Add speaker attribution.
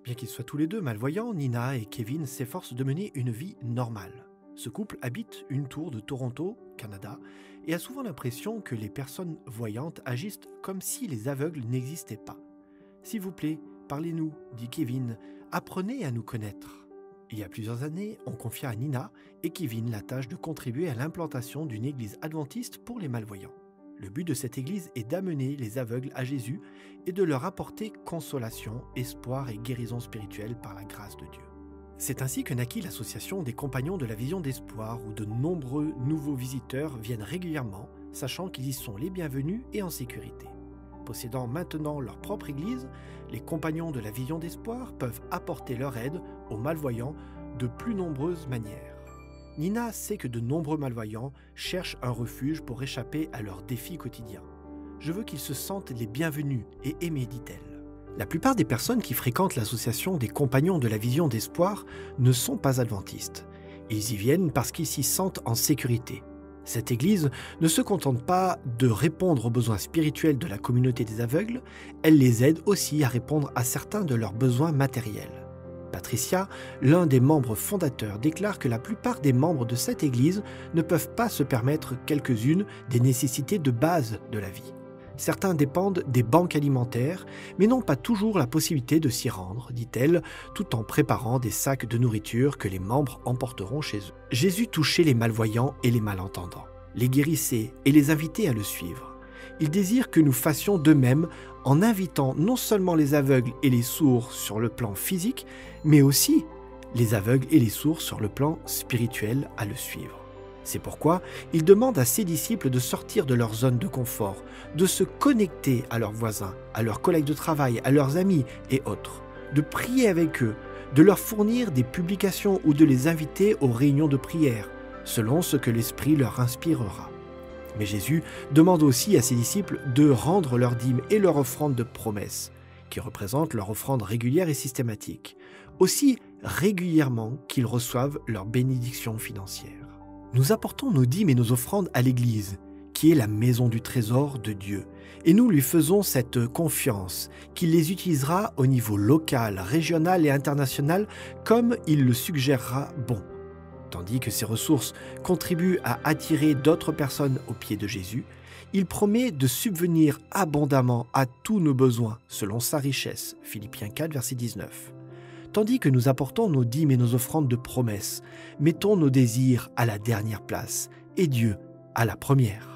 Speaker 1: Bien qu'ils soient tous les deux malvoyants, Nina et Kevin s'efforcent de mener une vie normale. Ce couple habite une tour de Toronto, Canada, et a souvent l'impression que les personnes voyantes agissent comme si les aveugles n'existaient pas. « S'il vous plaît, parlez-nous », dit Kevin, « apprenez à nous connaître ». Il y a plusieurs années, on confia à Nina et Kevin la tâche de contribuer à l'implantation d'une église adventiste pour les malvoyants. Le but de cette église est d'amener les aveugles à Jésus et de leur apporter consolation, espoir et guérison spirituelle par la grâce de Dieu. C'est ainsi que naquit l'association des Compagnons de la Vision d'Espoir, où de nombreux nouveaux visiteurs viennent régulièrement, sachant qu'ils y sont les bienvenus et en sécurité. Possédant maintenant leur propre église, les Compagnons de la Vision d'Espoir peuvent apporter leur aide aux malvoyants de plus nombreuses manières. Nina sait que de nombreux malvoyants cherchent un refuge pour échapper à leurs défis quotidiens. « Je veux qu'ils se sentent les bienvenus et aimés », dit-elle. La plupart des personnes qui fréquentent l'association des Compagnons de la Vision d'Espoir ne sont pas adventistes. Ils y viennent parce qu'ils s'y sentent en sécurité. Cette église ne se contente pas de répondre aux besoins spirituels de la communauté des aveugles, elle les aide aussi à répondre à certains de leurs besoins matériels. Patricia, l'un des membres fondateurs, déclare que la plupart des membres de cette église ne peuvent pas se permettre quelques-unes des nécessités de base de la vie. Certains dépendent des banques alimentaires, mais n'ont pas toujours la possibilité de s'y rendre, dit-elle, tout en préparant des sacs de nourriture que les membres emporteront chez eux. Jésus touchait les malvoyants et les malentendants, les guérissait et les invitait à le suivre. Il désire que nous fassions de même en invitant non seulement les aveugles et les sourds sur le plan physique, mais aussi les aveugles et les sourds sur le plan spirituel à le suivre. C'est pourquoi il demande à ses disciples de sortir de leur zone de confort, de se connecter à leurs voisins, à leurs collègues de travail, à leurs amis et autres, de prier avec eux, de leur fournir des publications ou de les inviter aux réunions de prière, selon ce que l'Esprit leur inspirera. Mais Jésus demande aussi à ses disciples de rendre leur dîme et leur offrande de promesse, qui représente leur offrande régulière et systématique, aussi régulièrement qu'ils reçoivent leur bénédiction financière. Nous apportons nos dîmes et nos offrandes à l'Église, qui est la maison du trésor de Dieu, et nous lui faisons cette confiance qu'il les utilisera au niveau local, régional et international comme il le suggérera bon. Tandis que ces ressources contribuent à attirer d'autres personnes aux pieds de Jésus, il promet de subvenir abondamment à tous nos besoins selon sa richesse. Philippiens 4, verset 19. Tandis que nous apportons nos dîmes et nos offrandes de promesses, mettons nos désirs à la dernière place et Dieu à la première.